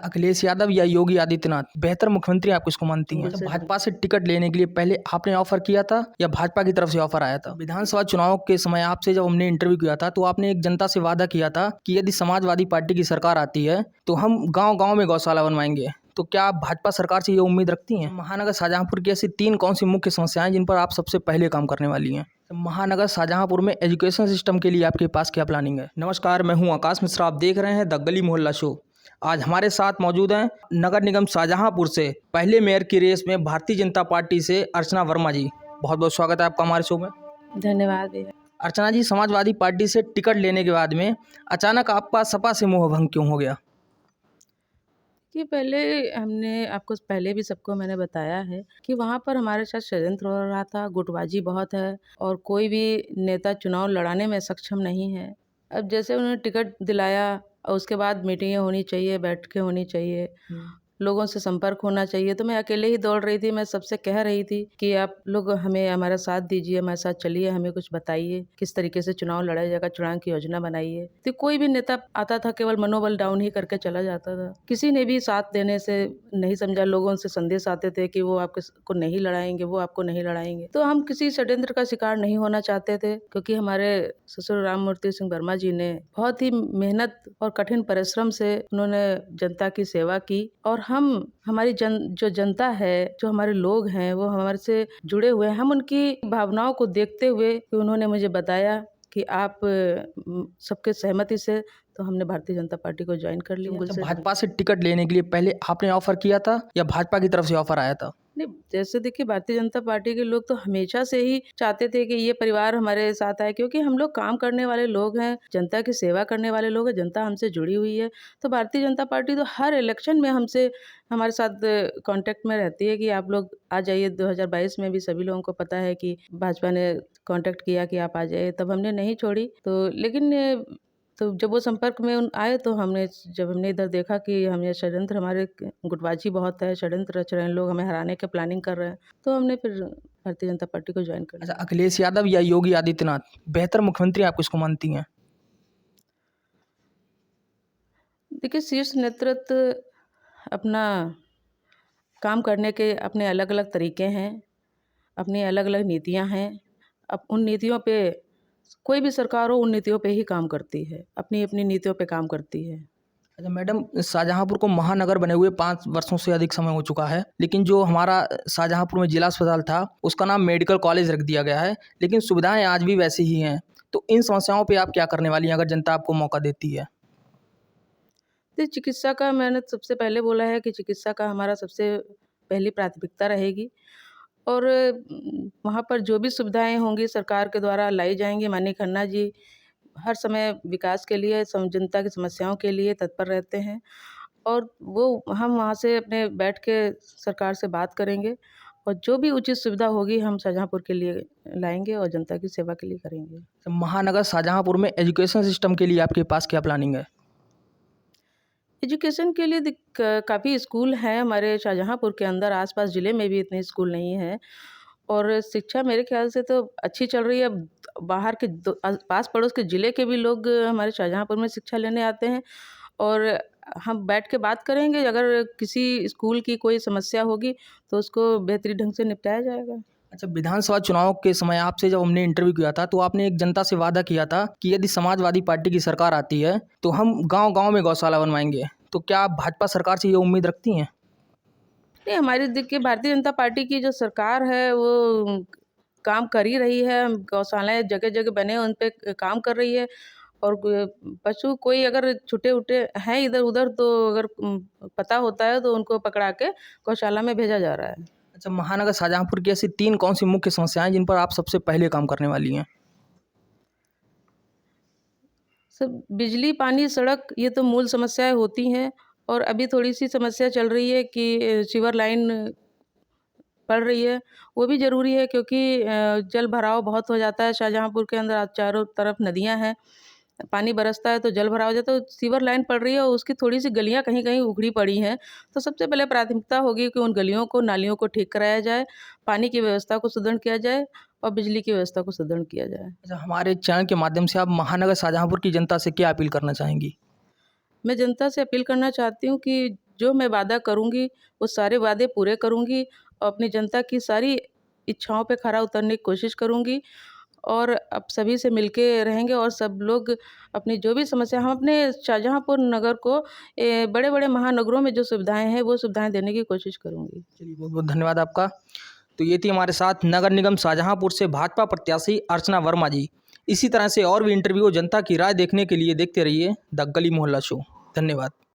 अखिलेश यादव या योगी आदित्यनाथ बेहतर मुख्यमंत्री आप किसको मानती हैं? बिल्कुल। भाजपा से टिकट लेने के लिए पहले आपने ऑफर किया था या भाजपा की तरफ से ऑफर आया था? विधानसभा चुनाव के समय आपसे जब हमने इंटरव्यू किया था तो आपने एक जनता से वादा किया था कि यदि समाजवादी पार्टी की सरकार आती है तो हम गाँव-गाँव में गौशाला बनवाएंगे। तो क्या आप भाजपा सरकार से ये उम्मीद रखती हैं? महानगर शाहजहांपुर की ऐसी 3 कौन सी मुख्य समस्याएं जिन पर आप सबसे पहले काम करने वाली हैं? महानगर शाहजहांपुर में एजुकेशन सिस्टम के लिए आपके पास क्या प्लानिंग है? नमस्कार, मैं हूं आकाश मिश्रा, आप देख रहे हैं द गली मोहल्ला शो। आज हमारे साथ मौजूद हैं नगर निगम शाहजहांपुर से पहले मेयर की रेस में भारतीय जनता पार्टी से अर्चना वर्मा जी। बहुत बहुत स्वागत है आपका हमारे शो में। धन्यवाद भैया। अर्चना जी, समाजवादी पार्टी से टिकट लेने के बाद में अचानक आपका सपा से मोह भंग क्यों हो गया? कि पहले हमने आपको पहले भी सबको मैंने बताया है कि वहाँ पर हमारे साथ षड्यंत्र हो रहा था, गुटबाजी बहुत है और कोई भी नेता चुनाव लड़ाने में सक्षम नहीं है। अब जैसे उन्होंने टिकट दिलाया और उसके बाद मीटिंगें होनी चाहिए, बैठकें होनी चाहिए, लोगों से संपर्क होना चाहिए, तो मैं अकेले ही दौड़ रही थी। मैं सबसे कह रही थी कि आप लोग हमें हमारा साथ दीजिए, हमारे साथ चलिए, हमें कुछ बताइए किस तरीके से चुनाव लड़ा जाएगा, चुनाव की योजना बनाइए। तो कोई भी नेता आता था केवल मनोबल डाउन ही करके चला जाता था। किसी ने भी साथ देने से नहीं समझा। लोगों से संदेश आते थे कि वो आपको नहीं लड़ाएंगे, वो आपको नहीं लड़ाएंगे। तो हम किसी षड्यंत्र का शिकार नहीं होना चाहते थे, क्योंकि हमारे ससुर राममूर्ति सिंह वर्मा जी ने बहुत ही मेहनत और कठिन परिश्रम से उन्होंने जनता की सेवा की और हमारी जो जनता है, जो हमारे लोग हैं, वो हमारे से जुड़े हुए हैं। हम उनकी भावनाओं को देखते हुए उन्होंने मुझे बताया कि आप सबके सहमति से, तो हमने भारतीय जनता पार्टी को ज्वाइन कर लिया। अच्छा, भाजपा से टिकट लेने के लिए पहले आपने ऑफर किया था या भाजपा की तरफ से ऑफर आया था? नहीं, जैसे देखिए भारतीय जनता पार्टी के लोग तो हमेशा से ही चाहते थे कि ये परिवार हमारे साथ आए, क्योंकि हम लोग काम करने वाले लोग हैं, जनता की सेवा करने वाले लोग हैं, जनता हमसे जुड़ी हुई है। तो भारतीय जनता पार्टी तो हर इलेक्शन में हमारे साथ कांटेक्ट में रहती है कि आप लोग आ जाइए। 2022 में भी सभी लोगों को पता है कि भाजपा ने कांटेक्ट किया कि आप आ जाइए, तब हमने नहीं छोड़ी। तो लेकिन तो जब वो संपर्क में आए तो जब हमने इधर देखा कि हमें षड्यंत्र, हमारे गुटबाजी बहुत है, षड्यंत्र रच रहे हैं लोग, हमें हराने के प्लानिंग कर रहे हैं, तो हमने फिर भारतीय जनता पार्टी को ज्वाइन कर लिया। अच्छा, अखिलेश यादव या योगी आदित्यनाथ बेहतर मुख्यमंत्री आप किसको मानती हैं? देखिए, शीर्ष नेतृत्व अपना काम करने के अपने अलग अलग तरीके हैं, अपनी अलग अलग नीतियां हैं। अब उन नीतियों पे कोई भी सरकार हो, उन नीतियों पे ही काम करती है, अपनी अपनी नीतियों पे काम करती है। अच्छा मैडम, शाहजहांपुर को महानगर बने हुए 5 वर्षों से अधिक समय हो चुका है, लेकिन जो हमारा शाहजहांपुर में जिला अस्पताल था उसका नाम मेडिकल कॉलेज रख दिया गया है, लेकिन सुविधाएं आज भी वैसी ही हैं। तो इन समस्याओं पे आप क्या करने वाली हैं अगर जनता आपको मौका देती है? तो चिकित्सा का मैंने सबसे पहले बोला है कि चिकित्सा का हमारा सबसे पहली प्राथमिकता रहेगी और वहाँ पर जो भी सुविधाएं होंगी सरकार के द्वारा लाई जाएंगी। माननीय खन्ना जी हर समय विकास के लिए, जनता की समस्याओं के लिए तत्पर रहते हैं और हम वहाँ से अपने बैठ के सरकार से बात करेंगे और जो भी उचित सुविधा होगी हम शाहजहांपुर के लिए लाएंगे और जनता की सेवा के लिए करेंगे। तो महानगर शाहजहांपुर में एजुकेशन सिस्टम के लिए आपके पास क्या प्लानिंग है? एजुकेशन के लिए काफ़ी स्कूल हैं हमारे शाहजहांपुर के अंदर, आसपास ज़िले में भी इतने स्कूल नहीं हैं और शिक्षा मेरे ख्याल से तो अच्छी चल रही है। बाहर के पास पड़ोस के ज़िले के भी लोग हमारे शाहजहांपुर में शिक्षा लेने आते हैं और हम बैठ के बात करेंगे। अगर किसी स्कूल की कोई समस्या होगी तो उसको बेहतरीन ढंग से निपटाया जाएगा। अच्छा, विधानसभा चुनाव के समय आपसे जब हमने इंटरव्यू किया था तो आपने एक जनता से वादा किया था कि यदि समाजवादी पार्टी की सरकार आती है तो हम गांव-गांव में गौशाला बनवाएंगे। तो क्या आप भाजपा सरकार से ये उम्मीद रखती हैं? नहीं, हमारी देखिए भारतीय जनता पार्टी की जो सरकार है वो काम कर ही रही है। गौशालाएँ जगह-जगह बने उन पे काम कर रही है और पशु कोई अगर छूटे-उटे हैं इधर-उधर तो अगर पता होता है तो उनको पकड़ा के गौशाला में भेजा जा रहा है। अच्छा, महानगर शाहजहांपुर की ऐसी 3 कौन सी मुख्य समस्याएं जिन पर आप सबसे पहले काम करने वाली हैं? सब बिजली, पानी, सड़क ये तो मूल समस्याएँ होती हैं और अभी थोड़ी-सी समस्या चल रही है कि सीवर लाइन पड़ रही है, वो भी ज़रूरी है क्योंकि जल भराव बहुत हो जाता है शाहजहांपुर के अंदर। चारों तरफ नदियाँ हैं, पानी बरसता है तो जल भराव हो जाता है। तो सीवर लाइन पड़ रही है और उसकी थोड़ी-सी गलियाँ कहीं-कहीं उखड़ी पड़ी हैं। तो सबसे पहले प्राथमिकता होगी कि उन गलियों को, नालियों को ठीक कराया जाए, पानी की व्यवस्था को सुदृढ़ किया जाए और बिजली की व्यवस्था को सुदृढ़ किया जाए। अच्छा, हमारे चैनल के माध्यम से आप महानगर शाहजहांपुर की जनता से क्या अपील करना चाहेंगी? मैं जनता से अपील करना चाहती हूँ कि जो मैं वादा करूँगी वो सारे वादे पूरे करूँगी और अपनी जनता की सारी इच्छाओं पे खरा उतरने की कोशिश करूँगी और अब सभी से मिलके रहेंगे और सब लोग अपनी जो भी समस्या हम अपने शाहजहाँपुर नगर को बड़े-बड़े महानगरों में जो सुविधाएँ हैं वो सुविधाएँ देने की कोशिश करूँगी। चलिए बहुत बहुत धन्यवाद आपका। तो ये थी हमारे साथ नगर निगम शाहजहाँपुर से भाजपा प्रत्याशी अर्चना वर्मा जी। इसी तरह से और भी इंटरव्यू जनता की राय देखने के लिए देखते रहिए द गली मोहल्ला शो। धन्यवाद।